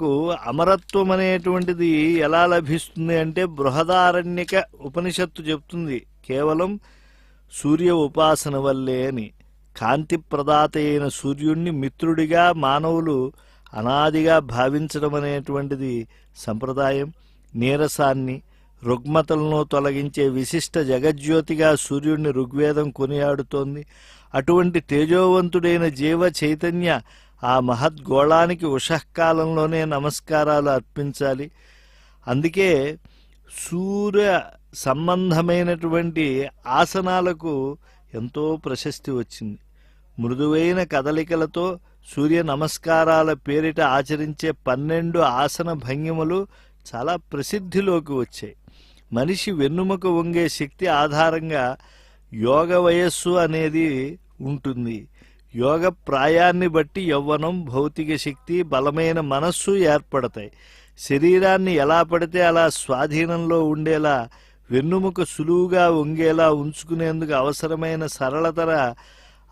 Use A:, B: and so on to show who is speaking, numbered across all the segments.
A: కు అమరత్వం అనేటువంటిది ఎలా లభిస్తుంది అంటే బృహదారణ్యక ఉపనిషత్తు చెప్తుంది కేవలం సూర్య ఉపాసన వల్లే అని. కాంతి ప్రదాత అయిన సూర్యుణ్ణి మిత్రుడిగా మానవులు అనాదిగా భావించడం అనేటువంటిది సంప్రదాయం. నీరసాన్ని రుగ్మతలను తొలగించే విశిష్ట జగజ్యోతిగా సూర్యుడిని ఋగ్వేదం కొనియాడుతోంది. అటువంటి తేజోవంతుడైన జీవ చైతన్య ఆ మహద్గోళానికి ఉషఃకాలంలోనే నమస్కారాలు అర్పించాలి. అందుకే సూర్య సంబంధమైనటువంటి ఆసనాలకు ఎంతో ప్రశస్తి వచ్చింది. మృదువైన కదలికలతో సూర్య నమస్కారాల పేరిట ఆచరించే 12 ఆసన భంగిమలు చాలా ప్రసిద్ధిలోకి వచ్చాయి. మనిషి వెన్నుముక వంగే శక్తి ఆధారంగా యోగ వయస్సు అనేది ఉంటుంది. యోగ ప్రాయాన్ని బట్టి యవ్వనం, భౌతిక శక్తి, బలమైన మనస్సు ఏర్పడతాయి. శరీరాన్ని ఎలా పడితే అలా స్వాధీనంలో ఉండేలా, వెన్నుముక సులువుగా వంగేలా ఉంచుకునేందుకు అవసరమైన సరళతర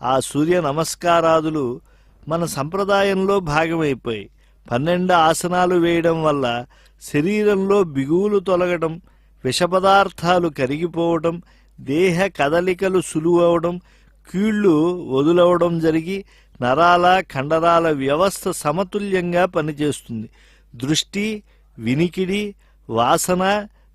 A: ఆ సూర్య నమస్కారాదులు మన సంప్రదాయంలో భాగమైపోయి 12 ఆసనాలు వేయడం వల్ల శరీరంలో బిగువులు తొలగడం, విషపదార్థాలు కరిగిపోవడం, దేహ కదలికలు సులువవడం, కీళ్లు వదులవడం జరిగి నరాల కండరాల వ్యవస్థ సమతుల్యంగా పనిచేస్తుంది. దృష్టి, వినికిడి, వాసన,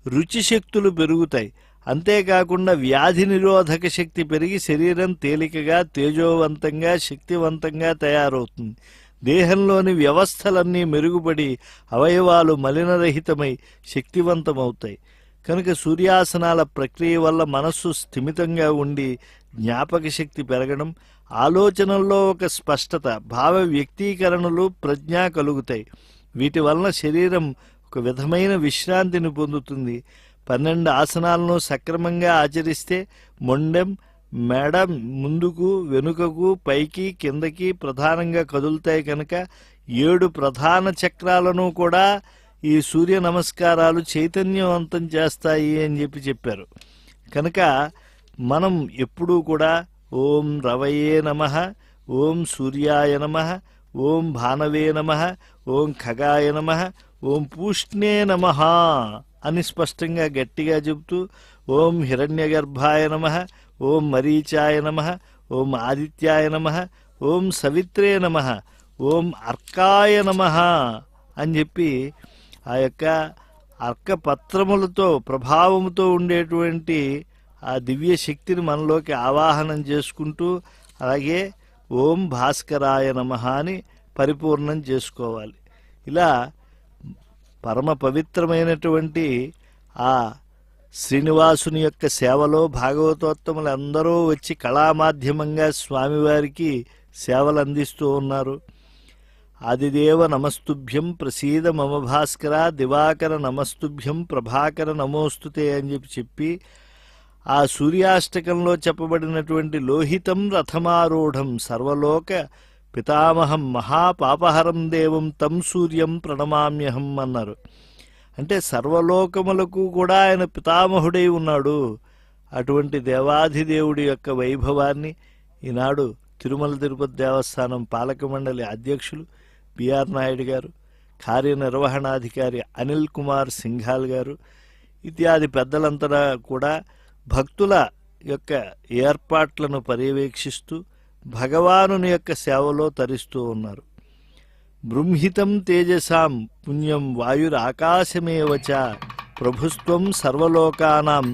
A: రుచి శక్తులు పెరుగుతాయి. అంతేకాకుండా వ్యాధి నిరోధక శక్తి పెరిగి శరీరం తేలికగా, తేజోవంతంగా, శక్తివంతంగా తయారవుతుంది. దేహంలోని వ్యవస్థలన్నీ మెరుగుపడి అవయవాలు మలినరహితమై శక్తివంతమవుతాయి. కనుక సూర్యాసనాల ప్రక్రియ వల్ల మనస్సు స్థిమితంగా ఉండి జ్ఞాపక శక్తి పెరగడం, ఆలోచనల్లో ఒక స్పష్టత, భావ వ్యక్తీకరణలు, ప్రజ్ఞ కలుగుతాయి. వీటి వలన శరీరం ఒక విధమైన విశ్రాంతిని పొందుతుంది. 12 ఆసనాలను సక్రమంగా ఆచరిస్తే మొండెం, మెడ ముందుకు, వెనుకకు, పైకి, కిందకి ప్రధానంగా కదులుతాయి. కనుక 7 ప్రధాన చక్రాలను కూడా ఈ సూర్య నమస్కారాలు చైతన్యవంతం చేస్తాయి అని చెప్పారు. కనుక మనం ఎప్పుడూ కూడా ఓం రవయే నమః, ఓం సూర్యాయ నమః, ఓం భానవే నమః, ఓం ఖగాయ నమః, ఓం పూష్ణే నమః అని స్పష్టంగా గట్టిగా చెబుతూ, ఓం హిరణ్యగర్భాయ నమః, ఓం మరీచాయ నమః, ఓం ఆదిత్యాయ నమః, ఓం సవిత్రే నమః, ఓం అర్కాయ నమః అని చెప్పి ఆ యొక్క అర్కపత్రములతో ప్రభావముతో ఉండేటువంటి ఆ దివ్య శక్తిని మనలోకి ఆవాహనం చేసుకుంటూ, అలాగే ఓం భాస్కరాయ నమః అని పరిపూర్ణం చేసుకోవాలి. ఇలా పరమ పవిత్రమైనటువంటి ఆ శ్రీనివాసుని యొక్క సేవలో భాగవతోత్తములు అందరూ వచ్చి కళామాధ్యమంగా స్వామివారికి సేవలు అందిస్తూ ఉన్నారు. ఆదిదేవ నమస్తుభ్యం ప్రసీద మమ భాస్కర, దివాకర నమస్తుభ్యం ప్రభాకర నమోస్తుతే అని చెప్పి ఆ సూర్యాష్టకంలో చెప్పబడినటువంటి లోహితం రథమారూఢం సర్వలోక పితామహం మహాపాపహరం దేవం తం సూర్యం ప్రణమామ్యహం అన్నారు. అంటే సర్వలోకములకు కూడా ఆయన పితామహుడై ఉన్నాడు. అటువంటి దేవాధిదేవుడి యొక్క వైభవాన్ని ఈనాడు తిరుమల తిరుపతి దేవస్థానం పాలక మండలి అధ్యక్షులు బిఆర్ నాయుడు గారు, కార్యనిర్వహణాధికారి అనిల్ కుమార్ సింఘాల్ గారు ఇత్యాది పెద్దలంతా కూడా భక్తుల యొక్క ఏర్పాట్లను పర్యవేక్షిస్తూ భగవానుని యొక్క సేవలో తరిస్తూ ఉన్నారు. బృంహితం తేజసాం పుణ్యం వాయురాకాశమేవచ ప్రభుస్త్వం సర్వలోకానాం